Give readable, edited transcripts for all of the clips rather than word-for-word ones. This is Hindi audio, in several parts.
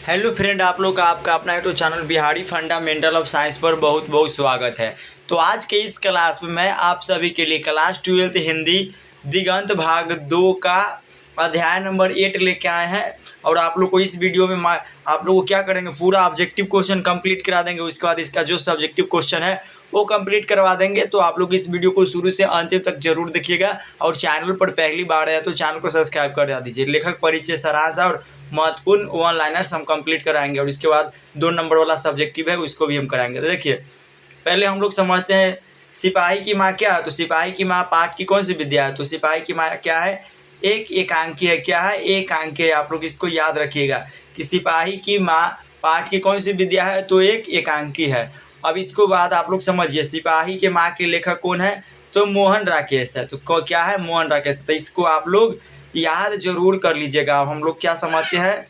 हेलो फ्रेंड, आप लोग का आपका अपना YouTube channel Bihari fundamental of science पर बहुत बहुत स्वागत है। तो आज के इस क्लास में मैं आप सभी के लिए क्लास 12th हिंदी दिगंत भाग 2 का अध्याय नंबर 8 लेके आए हैं। और आप लोग को इस वीडियो में आप लोग को क्या करेंगे, पूरा ऑब्जेक्टिव क्वेश्चन कंप्लीट करा देंगे। उसके बाद इसका जो सब्जेक्टिव क्वेश्चन है वो कंप्लीट करवा देंगे। तो आप लोग इस वीडियो को शुरू से अंतिम तक जरूर देखिएगा। और चैनल पर पहली बार आया तो चैनल को सब्सक्राइब कर दीजिए। लेखक परिचय, सारांश और महत्वपूर्ण वन लाइनर्स हम कंप्लीट कराएंगे। और इसके बाद 2 नंबर वाला सब्जेक्टिव है उसको भी हम कराएंगे। तो देखिए, पहले हम लोग समझते हैं सिपाही की माँ क्या है। तो सिपाही की माँ पाठ की कौन सी विद्या है। तो सिपाही की माँ क्या है, एक एकांकी है। क्या है, एकांकी है। आप लोग इसको याद रखिएगा कि सिपाही की माँ पाठ की कौन सी विद्या है, तो एक एकांकी है। अब इसको बाद आप लोग समझिए, सिपाही के माँ के लेखक कौन है, तो मोहन राकेश है। तो क्या है, मोहन राकेश। तो इसको आप लोग याद जरूर कर लीजिएगा। अब हम लोग क्या समझते हैं,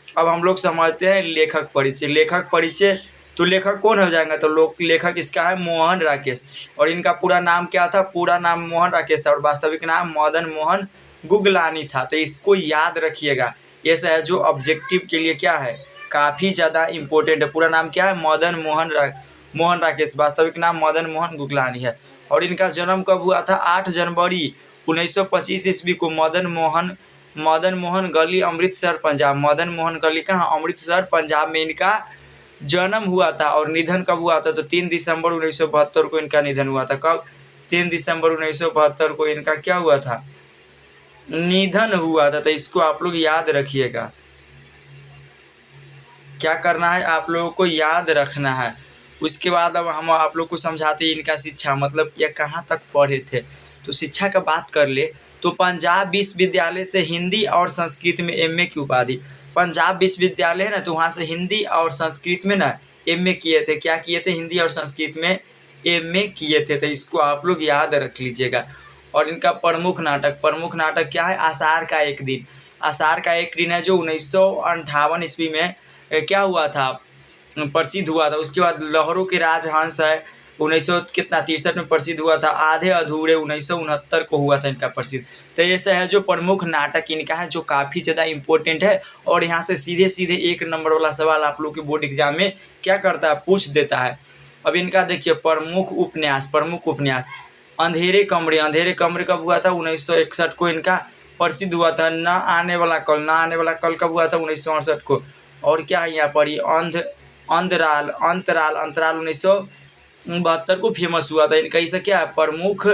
अब हम लोग समझते हैं लेखक परिचय। लेखक परिचय, तो लेखक कौन हो जाएगा, तो लेखक इसका है मोहन राकेश। और इनका पूरा नाम क्या था, पूरा नाम मोहन राकेश था और वास्तविक नाम मदन मोहन गुगलानी था। तो इसको याद रखिएगा। ये है जो ऑब्जेक्टिव के लिए क्या है, काफ़ी ज़्यादा इम्पोर्टेंट है। पूरा नाम क्या है, मोहन राकेश, वास्तविक नाम मदन मोहन गुगलानी है। और इनका जन्म कब हुआ था, 8 जनवरी 1925 ईस्वी को मदन मोहन गली, अमृतसर पंजाब। मदन मोहन गली कहाँ, अमृतसर पंजाब में इनका जन्म हुआ था। और निधन कब हुआ था, तो 3 दिसंबर 1972 को इनका निधन हुआ था। कब, 3 दिसंबर 1972 को इनका क्या हुआ था, निधन हुआ था। तो इसको आप लोग याद रखिएगा। क्या करना है, आप लोगों को याद रखना है। उसके बाद अब हम आप लोग को समझाते हैं इनका शिक्षा, मतलब ये कहाँ तक पढ़े थे। तो शिक्षा का बात कर ले तो पंजाब विश्वविद्यालय से हिंदी और संस्कृत में एमए की उपाधि। पंजाब विश्वविद्यालय है ना, तो वहाँ से हिंदी और संस्कृत में ना एमए किए थे। क्या किए थे, हिंदी और संस्कृत में एमए किए थे। तो इसको आप लोग याद रख लीजिएगा। और इनका प्रमुख नाटक क्या है, आषाढ़ का एक दिन। आषाढ़ का एक दिन है जो 1958 ईस्वी में क्या हुआ था, प्रसिद्ध हुआ था। उसके बाद लहरों के राजहंस है 1963 में प्रसिद्ध हुआ था। आधे अधूरे 1969 को हुआ था इनका प्रसिद्ध। तो ऐसा है जो प्रमुख नाटक इनका है, जो काफ़ी ज़्यादा इम्पोर्टेंट है। और यहाँ से सीधे सीधे 1 नंबर वाला सवाल आप लोग के बोर्ड एग्जाम में क्या करता है, पूछ देता है। अब इनका देखिए प्रमुख उपन्यास अंधेरे कमरे कब हुआ था, 1961 को इनका प्रसिद्ध हुआ था। न आने वाला कल कब हुआ था, 1968 को। और क्या है यहाँ पर, अंतराल 1972 को फेमस हुआ था। इनका ऐसा क्या है, प्रमुख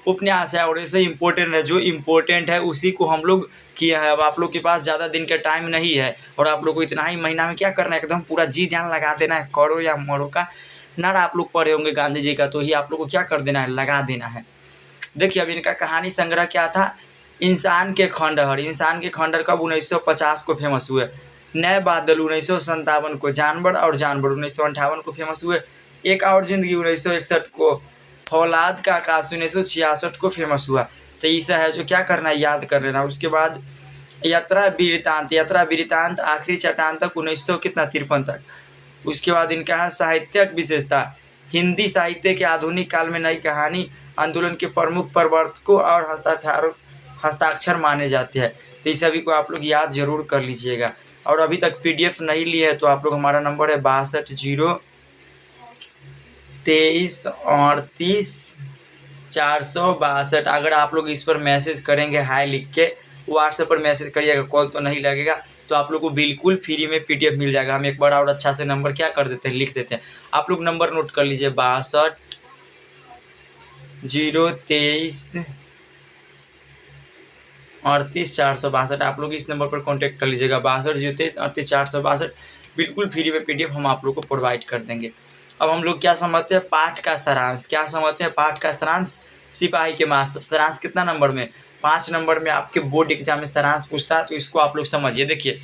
उपन्यास है। और ऐसे इम्पोर्टेंट है, जो इम्पोर्टेंट है उसी को हम लोग किया है। अब आप लोग के पास ज़्यादा दिन का टाइम नहीं है और आप लोग को इतना ही महीना में क्या करना है, एकदम पूरा जी जान लगा देना है। करो या मरो का नारा आप लोग पढ़े होंगे गांधी जी का, तो ही आप लोग को क्या कर देना है, लगा देना है। देखिए, अब इनका कहानी संग्रह क्या था, इंसान के खंडहर कब, 1950 को फेमस हुए। नए बादल 1957 को, जानवर 1958 को फेमस हुए। एक और जिंदगी 1961 को, फौलाद का आकाश 1966 को फेमस हुआ। तो ऐसा है जो क्या करना है, याद कर लेना। उसके बाद यात्रा वृत्तांत आखिरी चट्टान तक 1953 तक। उसके बाद इनका है साहित्यिक विशेषता, हिंदी साहित्य के आधुनिक काल में नई कहानी आंदोलन के प्रमुख प्रवर्तकों और हस्ताक्षर माने जाते हैं। तो इस सभी को आप लोग याद जरूर कर लीजिएगा। और अभी तक PDF नहीं लिए है तो आप लोग, हमारा नंबर है 62 023 38 462। अगर आप लोग इस पर मैसेज करेंगे हाय लिख के, व्हाट्सएप पर मैसेज करिएगा, कॉल तो नहीं लगेगा। तो आप लोग को बिल्कुल फ्री में PDF मिल जाएगा। हम एक बार और अच्छा से नंबर क्या कर देते हैं, लिख देते हैं। आप लोग नंबर नोट कर लीजिए, 62 023 38 462। आप लोग इस नंबर पर कांटेक्ट कर लीजिएगा, 62 023 38 462। बिल्कुल फ्री में PDF हम आप लोग को प्रोवाइड कर देंगे। अब हम लोग क्या समझते हैं, पाठ का सारांश। सिपाही के माँ सारांश कितना नंबर में, 5 नंबर में आपके बोर्ड एग्जाम में सारांश पूछता है। तो इसको आप लोग समझिए। देखिए,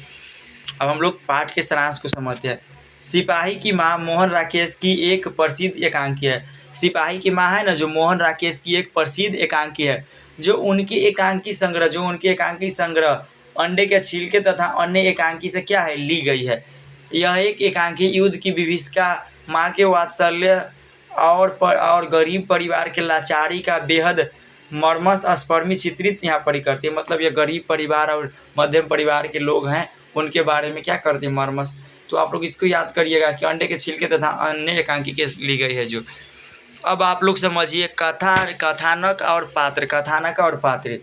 अब हम लोग पाठ के सारांश को समझते हैं। सिपाही की माँ मोहन राकेश की एक प्रसिद्ध एकांकी है। सिपाही की माँ है ना, जो मोहन राकेश की एक प्रसिद्ध एकांकी है। जो उनकी एकांकी संग्रह अंडे के छिलके तथा अन्य एकांकी से क्या है, ली गई है। यह एक एकांकी युद्ध की विभीषिका, माँ के वात्सल्य और गरीब परिवार के लाचारी का बेहद मर्मस्पर्मी चित्रित यहाँ पर करती है। मतलब ये गरीब परिवार और मध्यम परिवार के लोग हैं, उनके बारे में क्या करते हैं मरमस। तो आप लोग इसको याद करिएगा कि अंडे के छिलके तथा अन्य एकांकी के ली गई है जो। अब आप लोग समझिए कथानक और पात्र। कथानक और पात्र,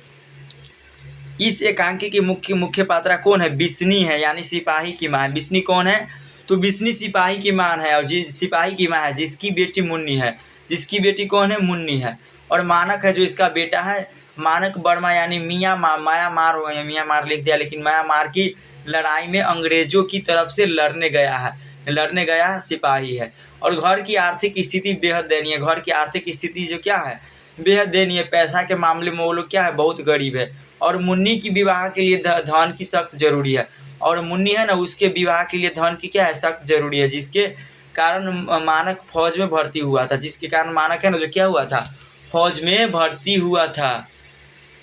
इस एकांकी की मुख्य पात्रा कौन है? बिस्नी है, यानी सिपाही की माँ है। बिस्नी कौन है? तो बिस्नी सिपाही की माँ है, और सिपाही की माँ है जिसकी बेटी मुन्नी है। जिसकी बेटी कौन है? मुन्नी है। और मानक है जो इसका बेटा है। मानक वर्मा यानी माया मार हो गया, मियाँ मार लिख दिया, लेकिन माया मार की लड़ाई में अंग्रेजों की तरफ से लड़ने गया सिपाही है। और घर की आर्थिक स्थिति बेहद दयनीय। घर की आर्थिक स्थिति जो क्या है? बेहद दयनीय। पैसा के मामले में वो लोग क्या है? बहुत गरीब है। और मुन्नी की विवाह के लिए धन की सख्त जरूरी है। और मुन्नी है ना, उसके विवाह के लिए धन की क्या है? सख्त जरूरी है। जिसके कारण मानक फौज में भर्ती हुआ था। जिसके कारण मानक है ना जो क्या हुआ था? फौज में भर्ती हुआ था।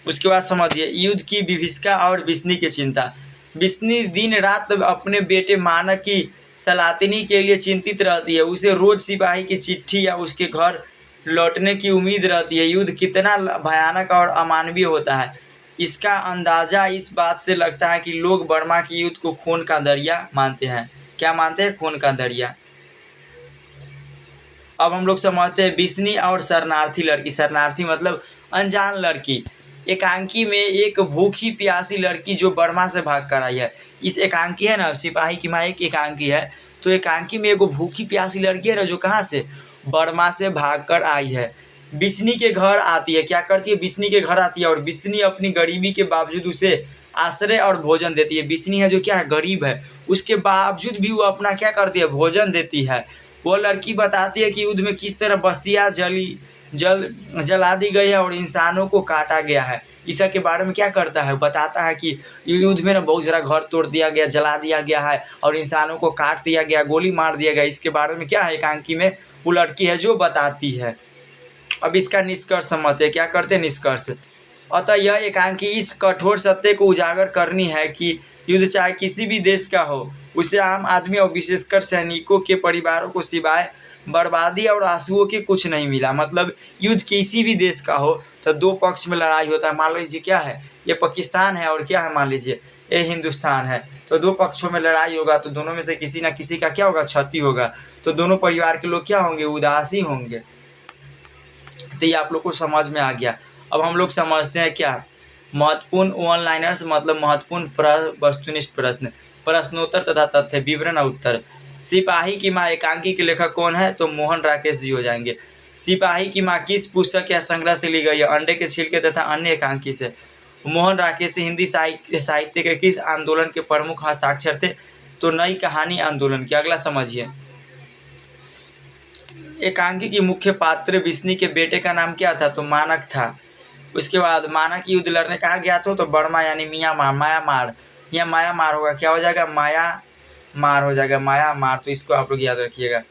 उसके बाद समझिए युद्ध की विभीषिका और बिस्नी की चिंता। बिस्नी दिन रात अपने बेटे मानक की सलातिनी के लिए चिंतित रहती है। उसे रोज सिपाही की चिट्ठी या उसके घर लौटने की उम्मीद रहती है। युद्ध कितना भयानक और अमानवीय होता है, इसका अंदाज़ा इस बात से लगता है कि लोग बर्मा के युद्ध को खून का दरिया मानते हैं। क्या मानते हैं? खून का दरिया। अब हम लोग समझते हैं बिस्नी और शरणार्थी लड़की। शरणार्थी मतलब अनजान लड़की। एकांकी में एक भूखी प्यासी लड़की जो बर्मा से भाग कर आई है। इस एकांकी है ना, सिपाही की माँ एक एकांकी है। तो एकांकी में एक भूखी प्यासी लड़की है ना जो कहाँ से? बर्मा से भाग कर आई है। बिस्नी के घर आती है। क्या करती है? बिस्नी के घर आती है। और बिस्नी अपनी गरीबी के बावजूद उसे आश्रय और भोजन देती है। बिस्नी है जो क्या है? गरीब है, उसके बावजूद भी वो अपना क्या करती है? भोजन देती है। वो लड़की बताती है कि युद्ध में किस तरह बस्तियाँ जला दी गई है और इंसानों को काटा गया है। ईसा के बारे में क्या करता है? बताता है कि युद्ध में ना बहुत सारा घर तोड़ दिया गया, जला दिया गया है और इंसानों को काट दिया गया, गोली मार दिया गया। इसके बारे में क्या है? एकांकी में वो लड़की है जो बताती है। अब इसका निष्कर्ष समझते हैं। क्या करते हैं? निष्कर्ष। अतः यह एकांकी इस कठोर सत्य को उजागर करनी है कि युद्ध चाहे किसी भी देश का हो, उसे आम आदमी और विशेषकर सैनिकों के परिवारों को सिवाय बर्बादी और आंसुओं के कुछ नहीं मिला। मतलब युद्ध किसी भी देश का हो तो दो पक्ष में लड़ाई होता है। मान लीजिए क्या है? ये पाकिस्तान है और क्या है? मान लीजिए ये हिंदुस्तान है। तो दो पक्षों में लड़ाई होगा तो दोनों में से किसी ना किसी का क्या होगा? क्षति होगा। तो दोनों परिवार के लोग क्या होंगे? उदासी होंगे। तो ये आप लोग को समझ में आ गया। अब हम लोग समझते हैं क्या? महत्वपूर्ण वन लाइनर्स मतलब महत्वपूर्ण वस्तुनिष्ठ प्रश्न, प्रश्नोत्तर तथा तथ्य, विवरण और उत्तर। सिपाही की माँ एकांकी के लेखक कौन है? तो मोहन राकेश जी हो जाएंगे। सिपाही की माँ किस पुस्तक या संग्रह से ली गई है? अंडे के छिलके तथा अन्य एकांकी से। मोहन राकेश हिंदी साहित्य के किस आंदोलन के प्रमुख हस्ताक्षर थे? तो नई कहानी आंदोलन के। अगला समझिए, एकांकी की मुख्य पात्र बिस्नी के बेटे का नाम क्या था? तो मानक था। उसके बाद मानक युद्ध लड़ने कहा गया था तो बर्मा यानी मियाँ माया मार, यहाँ माया मार होगा। क्या हो जाएगा? माया मार हो जाएगा, माया मार। तो इसको आप लोग याद रखिएगा।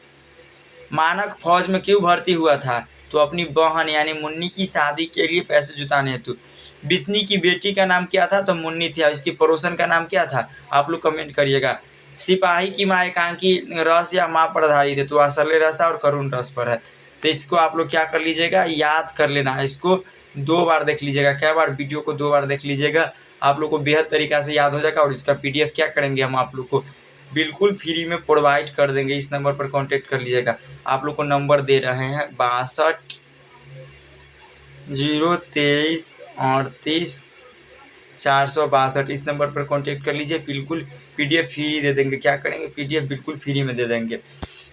मानक फौज में क्यों भर्ती हुआ था? तो अपनी बहन यानी मुन्नी की शादी के लिए पैसे जुटाने हेतु। बिस्नी की बेटी का नाम क्या था? तो मुन्नी थी। इसकी पड़ोसन का नाम क्या था? आप लोग कमेंट करिएगा। सिपाही की माँ एकांकी रस या माँ पर आधारित है, तो असरले रस और करुण रस पर है। तो इसको आप लोग क्या कर लीजिएगा? याद कर लेना है। इसको 2 बार देख लीजिएगा। क्या बार? वीडियो को 2 बार देख लीजिएगा। आप लोग को बेहद तरीक़ा से याद हो जाएगा। और इसका PDF क्या करेंगे हम आप लोग को बिल्कुल फ्री में प्रोवाइड कर देंगे। इस नंबर पर कांटेक्ट कर लीजिएगा। आप लोग को नंबर दे रहे हैं 62 023 38 462। इस नंबर पर कांटेक्ट कर लीजिए। बिल्कुल PDF फ्री दे देंगे। क्या करेंगे? PDF बिल्कुल फ्री में दे देंगे।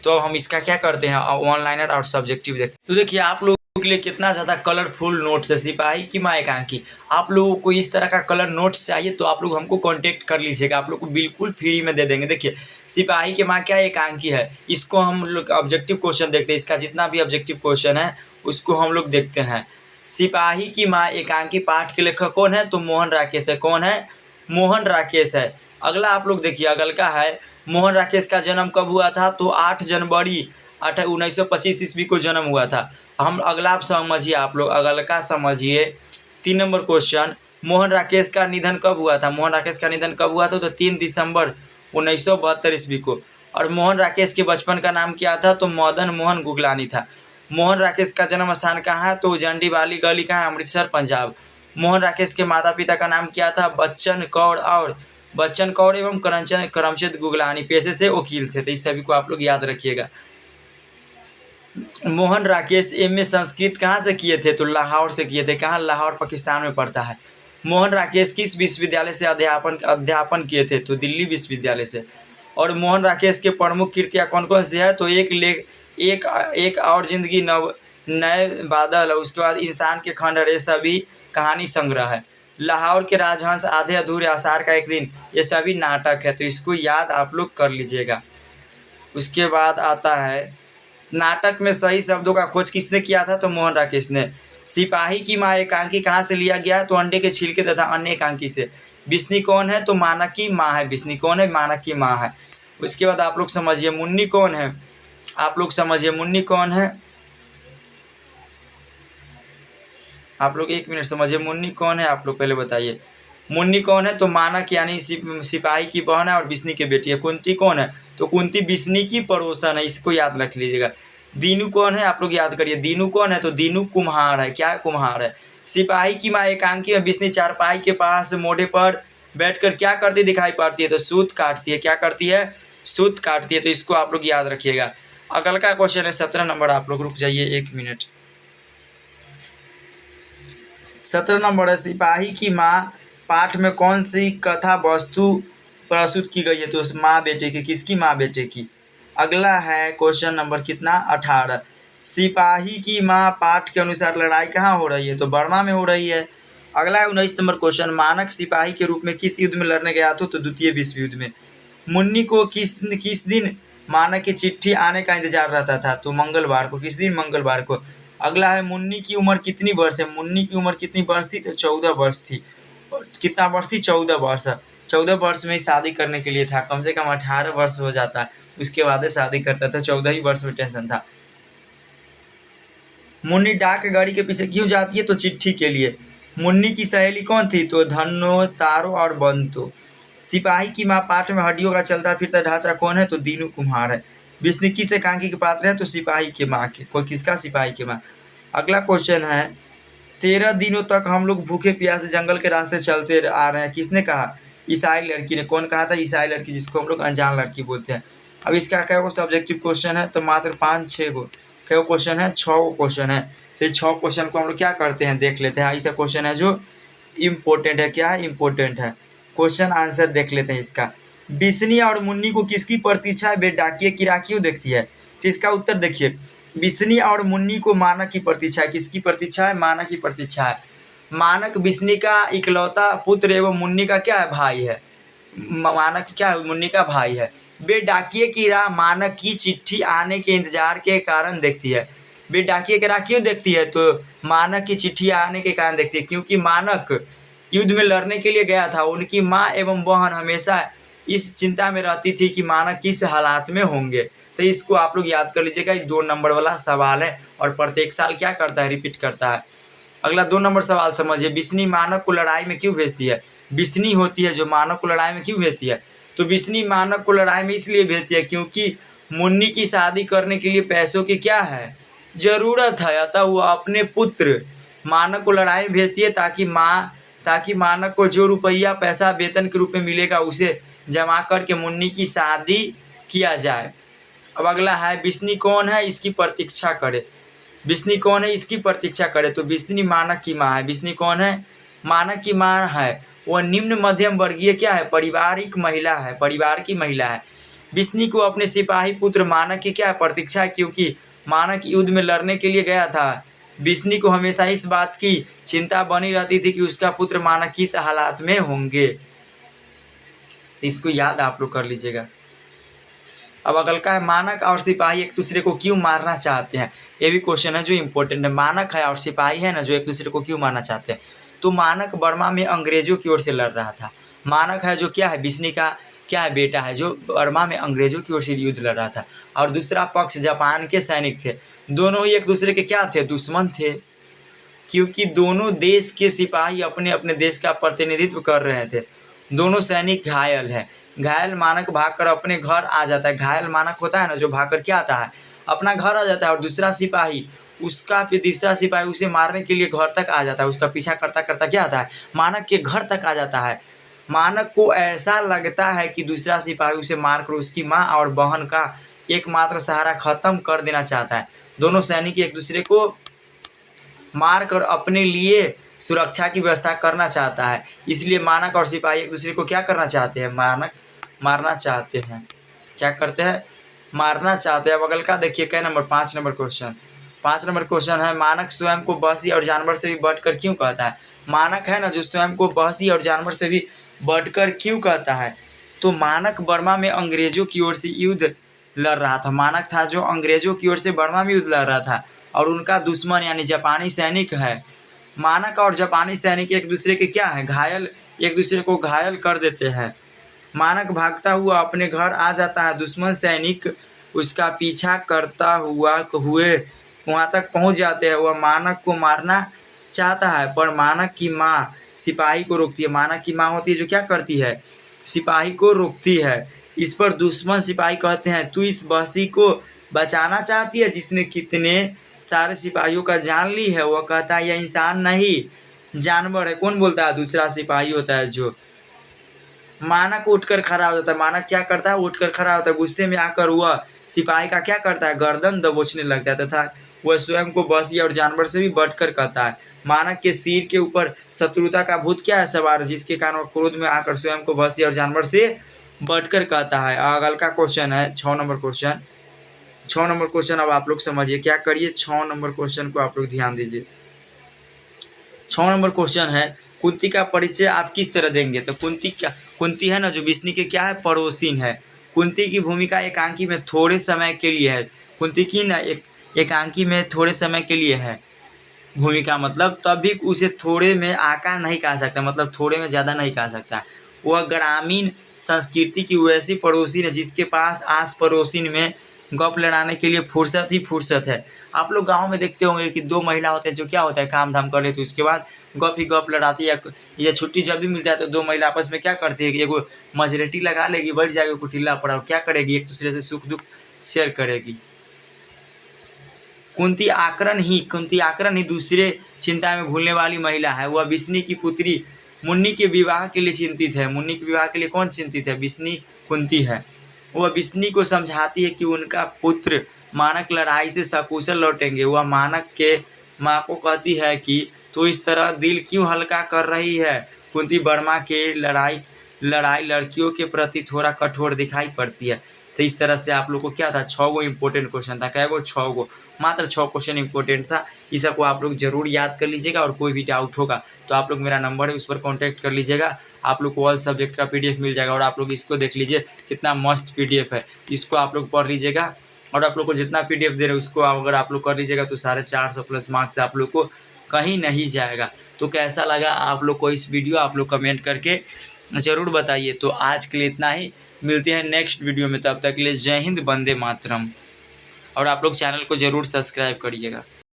तो अब हम इसका क्या करते हैं? वन लाइनर और सब्जेक्टिव देखते हैं। तो देखिए आप लोगों के लिए कितना ज़्यादा कलरफुल नोट्स है। सिपाही की माँ एकांकी, आप लोगों को इस तरह का कलर नोट्स चाहिए तो आप लोग हमको कांटेक्ट कर लीजिएगा। आप लोग को बिल्कुल फ्री में दे देंगे। देखिए सिपाही की माँ क्या एकांकी है, इसको हम लोग ऑब्जेक्टिव क्वेश्चन देखते हैं। इसका जितना भी ऑब्जेक्टिव क्वेश्चन है उसको हम लोग देखते हैं। सिपाही की माँ एकांकी पाठ के लेखक कौन है? तो मोहन राकेश है। कौन है? मोहन राकेश है। अगला आप लोग देखिए, अगल का है मोहन राकेश का जन्म कब हुआ था? तो 8 जनवरी 1925 ईस्वी को जन्म हुआ था। हम अगला आप समझिए, आप लोग अगल का समझिए। 3 नंबर क्वेश्चन, मोहन राकेश का निधन कब हुआ था? मोहन राकेश का निधन कब हुआ था? तो 3 दिसंबर 1972 ईस्वी को। और मोहन राकेश के बचपन का नाम क्या था? तो मदन मोहन गुगलानी था। मोहन राकेश का जन्म स्थान कहाँ है? तो जंडीवाली गली कहाँ है? अमृतसर पंजाब। मोहन राकेश के माता पिता का नाम क्या था? बच्चन कौर और बच्चन कौर एवं करमचंद गुगलानी पेशे से वकील थे। तो इस सभी को आप लोग याद रखिएगा। मोहन राकेश एमए संस्कृत कहाँ से किए थे? तो लाहौर से किए थे। कहाँ? लाहौर पाकिस्तान में पड़ता है। मोहन राकेश किस विश्वविद्यालय से अध्यापन किए थे? तो दिल्ली विश्वविद्यालय से। और मोहन राकेश के प्रमुख कृतियाँ कौन कौन सी है? तो एक और जिंदगी नए बादल, उसके बाद इंसान के खंडहर, ये सभी कहानी संग्रह है। लाहौर के राजहंस, आधे अधूरे, आषाढ़ का एक दिन, ये सभी नाटक है। तो इसको याद आप लोग कर लीजिएगा। उसके बाद आता है नाटक में सही शब्दों का खोज किसने किया था? तो मोहन राकेश ने। सिपाही की माँ एकांकी कहाँ से लिया गया? तो अंडे के छिलके तथा अन्य एकांकी से। बिस्नी कौन है? तो मानक की माँ है। बिस्नी कौन है? मानक की माँ है। उसके बाद आप लोग समझिए मुन्नी कौन है? आप लोग समझिए मुन्नी कौन है? आप लोग 1 मिनट समझिए मुन्नी कौन है, आप लोग पहले बताइए। मुन्नी कौन है? तो मानक यानी सिपाही की बहन है और बिस्नी की बेटी है। कुंती कौन है? तो कुंती बिस्नी की पड़ोसन है। इसको याद रख लीजिएगा। दीनू कौन है? आप लोग याद करिए। दीनू कौन है? तो दीनू कुम्हार है। क्या कुम्हार है? सिपाही की माँ एकांकी में बिस्नी चारपाई के पास मोढ़े पर बैठकर क्या करती दिखाई पड़ती है? तो सूत काटती है। क्या करती है? सूत काटती है। तो इसको आप लोग याद रखिएगा। अगल का क्वेश्चन है 17 नंबर। आप लोग रुक जाइए 1 मिनट। 17 नंबर है सिपाही की माँ पाठ में कौन सी कथा वस्तु प्रस्तुत की गई है? तो माँ बेटे की। किसकी? माँ बेटे की। अगला है क्वेश्चन नंबर कितना? 18। सिपाही की माँ पाठ के अनुसार लड़ाई कहाँ हो रही है? तो बर्मा में हो रही है। अगला है 19 नंबर क्वेश्चन। मानक सिपाही के रूप में किस युद्ध में लड़ने गया था? तो द्वितीय विश्व युद्ध में। मुन्नी को किस दिन मानक की चिट्ठी आने का इंतजार रहता था? तो मंगलवार को। किस दिन? मंगलवार को। अगला है मुन्नी की उम्र कितनी वर्ष है? मुन्नी की उम्र कितनी वर्ष थी? तो 14 वर्ष थी। कितना वर्ष थी? 14 वर्ष। 14 वर्ष में ही शादी करने के लिए था। कम से कम 18 वर्ष हो जाता, उसके बाद शादी करता था। 14 ही वर्ष में टेंशन था। मुन्नी डाक गाड़ी के पीछे क्यों जाती है? तो चिट्ठी के लिए। मुन्नी की सहेली कौन थी? तो धन्नो, तारो और बंतो। सिपाही की माँ पाठ में हड्डियों का चलता फिरता ढांचा कौन है? तो दीनू कुम्हार है। बिस्निकी से कांकी के पात्र है? तो सिपाही के माँ के। कोई किसका? सिपाही के माँ। अगला क्वेश्चन है 13 दिनों तक हम लोग भूखे प्यासे जंगल के रास्ते चलते आ रहे हैं। किसने कहा? ईसाई लड़की ने। कौन कहा था? ईसाई लड़की, जिसको हम लोग अनजान लड़की बोलते हैं। अब इसका क्या वो सब्जेक्टिव क्वेश्चन है? तो मात्र 5-6 गो क्या क्वेश्चन है? 6 गो क्वेश्चन है। तो 6 क्वेश्चन को हम लोग क्या करते हैं देख लेते हैं। ऐसा क्वेश्चन है जो इम्पोर्टेंट है। क्या है? इम्पोर्टेंट है। क्वेश्चन आंसर देख लेते हैं इसका। बिस्नी और मुन्नी को किसकी प्रतीक्षा बेडाकिए किरा क्यों देखती है? तो इसका उत्तर देखिए। बिस्नी और मुन्नी को मानक की प्रतीक्षा है। किसकी प्रतीक्षा है? मानक की प्रतीक्षा है। मानक बिस्नी का इकलौता पुत्र एवं मुन्नी का क्या है? भाई है। मानक क्या है? मुन्नी का भाई है। वे डाकिए की राह मानक की चिट्ठी आने के इंतजार के कारण देखती है। वे डाकिए की राह क्यों देखती है? तो मानक की चिट्ठी आने के कारण देखती है, क्योंकि मानक युद्ध में लड़ने के लिए गया था। उनकी माँ एवं बहन हमेशा इस चिंता में रहती थी कि मानक किस हालात में होंगे। तो इसको आप लोग याद कर लीजिएगा। ये 2 नंबर वाला सवाल है और प्रत्येक साल क्या करता है? रिपीट करता है। अगला 2 नंबर सवाल समझिए। बिस्नी मानक को लड़ाई में क्यों भेजती है? बिस्नी होती है जो मानक को लड़ाई में क्यों भेजती है? तो बिस्नी मानक को लड़ाई में इसलिए भेजती है क्योंकि मुन्नी की शादी करने के लिए पैसों की क्या है? जरूरत है। अतः वो अपने पुत्र मानक को लड़ाई में भेजती है ताकि मानक को जो रुपया पैसा वेतन के रूप में मिलेगा उसे जमा करके मुन्नी की शादी किया जाए। अब अगला है बिस्नी कौन है? इसकी प्रतीक्षा करे। बिस्नी कौन है? इसकी प्रतीक्षा करे। तो बिस्नी मानक की माँ है। बिस्नी कौन है? मानक की माँ है। वह निम्न मध्यम वर्गीय क्या है? पारिवारिक महिला है। परिवार की महिला है। बिस्नी को अपने सिपाही पुत्र मानक की क्या है? प्रतीक्षा है, क्योंकि मानक युद्ध में लड़ने के लिए गया था। बिस्नी को हमेशा इस बात की चिंता बनी रहती थी कि उसका पुत्र मानक किस हालात में होंगे। तो इसको याद आप लोग कर लीजिएगा। अब अगल का है मानक और सिपाही एक दूसरे को क्यों मारना चाहते हैं? ये भी क्वेश्चन है जो इम्पोर्टेंट है। मानक है और सिपाही है ना जो एक दूसरे को क्यों मारना चाहते हैं? तो मानक बर्मा में अंग्रेजों की ओर से लड़ रहा था। मानक है जो क्या है? बिस्नी का क्या है? बेटा है, जो बर्मा में अंग्रेजों की ओर से युद्ध लड़ रहा था। और दूसरा पक्ष जापान के सैनिक थे। दोनों ही एक दूसरे के क्या थे? दुश्मन थे, क्योंकि दोनों देश के सिपाही अपने अपने देश का प्रतिनिधित्व कर रहे थे। दोनों सैनिक घायल है। घायल मानक भागकर अपने घर आ जाता है। घायल मानक होता है ना जो भागकर क्या आता है? अपना घर आ जाता है। और दूसरा सिपाही तीसरा सिपाही उसे मारने के लिए घर तक आ जाता है। उसका पीछा करता करता क्या आता है? मानक के घर तक आ जाता है। मानक को ऐसा लगता है कि दूसरा सिपाही उसे मारकर उसकी माँ और बहन का एकमात्र सहारा खत्म कर देना चाहता है। दोनों सैनिक एक दूसरे को मारकर अपने लिए सुरक्षा की व्यवस्था करना चाहता है। इसलिए मानक और सिपाही एक दूसरे को क्या करना चाहते हैं? मानक मारना चाहते हैं। क्या करते हैं? मारना चाहते हैं। बगल का देखिए कै number? 5 number question. 5 number question है, मानक स्वयं को बहसी और जानवर से भी बढ़कर क्यों कहता है? मानक है ना जो स्वयं को बहसी और जानवर से भी बढ़कर क्यों कहता है? तो मानक बर्मा में अंग्रेजों की ओर से युद्ध लड़ रहा था। मानक था जो अंग्रेजों की ओर से बर्मा में युद्ध लड़ रहा था और उनका दुश्मन यानी जापानी सैनिक है। मानक और जापानी सैनिक एक दूसरे के क्या है? घायल, एक दूसरे को घायल कर देते हैं। मानक भागता हुआ अपने घर आ जाता है। दुश्मन सैनिक उसका पीछा करता हुए वहाँ तक पहुँच जाते हैं। वह मानक को मारना चाहता है पर मानक की माँ सिपाही को रोकती है। मानक की माँ होती है जो क्या करती है? सिपाही को रोकती है। इस पर दुश्मन सिपाही कहते हैं, तू इस बहसी को बचाना चाहती है जिसने कितने सारे सिपाहियों का जान ली है? वह कहता है यह इंसान नहीं जानवर है। कौन बोलता है? दूसरा सिपाही होता है जो। मानक उठकर खड़ा हो जाता है। मानक क्या करता है? उठकर खड़ा होता है। गुस्से में आकर वह सिपाही का क्या करता है? गर्दन दबोचने लगता है तथा वह स्वयं को बहसी और जानवर से भी बढ़कर कहता है। मानक के सिर के ऊपर शत्रुता का भूत क्या है? सवार, जिसके कारण वह क्रोध में आकर स्वयं को बहसी और जानवर से बढ़कर कहता है। अगल का क्वेश्चन है 6 नंबर क्वेश्चन। 6 नंबर क्वेश्चन अब आप लोग समझिए, क्या करिए 6 नंबर क्वेश्चन को आप लोग ध्यान दीजिए। 6 नंबर क्वेश्चन है, कुंती का परिचय आप किस तरह देंगे? तो कुंती है ना जो विष्णु के क्या है? पड़ोसिन है। कुंती की भूमिका एकांकी में थोड़े समय के लिए है। कुंती की ना एकांकी में थोड़े समय के लिए है भूमिका, मतलब तब भी उसे थोड़े में आका नहीं कहा सकता, मतलब थोड़े में ज़्यादा नहीं कहा सकता। वह ग्रामीण संस्कृति की वैसी पड़ोसिन है जिसके पास आस पड़ोसिन में गप लड़ाने के लिए फुर्सत ही फुर्सत है। आप लोग गांव में देखते होंगे कि 2 महिला होते हैं जो क्या होता है? काम धाम कर लेते, उसके बाद गप ही गप लड़ाती है। या छुट्टी जब भी मिलता है तो 2 महिला आपस में क्या करती है कि एगो मजरेटी लगा लेगी, बैठ जाएगी कुटिल्ला पर, और क्या करेगी? एक दूसरे से सुख दुख शेयर करेगी। कुंती आकरण ही दूसरे चिंता में भूलने वाली महिला है। वह विष्णु की पुत्री मुन्नी के विवाह के लिए चिंतित है। मुन्नी के विवाह के लिए कौन चिंतित है? विष्णु कुंती है। वह विष्णु को समझाती है कि उनका पुत्र मानक लड़ाई से सकुशल लौटेंगे। वह मानक के माँ को कहती है कि तो इस तरह दिल क्यों हल्का कर रही है? कुंती बर्मा के लड़ाई लड़कियों के प्रति थोड़ा कठोर दिखाई पड़ती है। तो इस तरह से आप लोग को क्या था? 6 गो इंपॉर्टेंट क्वेश्चन था। क्या गो? 6 गो, मात्र 6 क्वेश्चन इंपॉर्टेंट था। इस सबको आप लोग जरूर याद कर लीजिएगा और कोई भी डाउट होगा तो आप लोग मेरा नंबर है उस पर कॉन्टैक्ट कर लीजिएगा। आप लोग को ऑल सब्जेक्ट का PDF मिल जाएगा और आप लोग इसको देख लीजिए, कितना मस्त PDF है। इसको आप लोग पढ़ लीजिएगा और आप लोग को जितना PDF दे रहे हैं उसको अगर आप लोग कर लीजिएगा तो 450 प्लस मार्क्स आप लोग को कहीं नहीं जाएगा। तो कैसा लगा आप लोग को इस वीडियो? आप लोग कमेंट करके ज़रूर बताइए। तो आज के लिए इतना ही, मिलते हैं नेक्स्ट वीडियो में। तब तक के लिए जय हिंद, वंदे मातरम। और आप लोग चैनल को ज़रूर सब्सक्राइब करिएगा।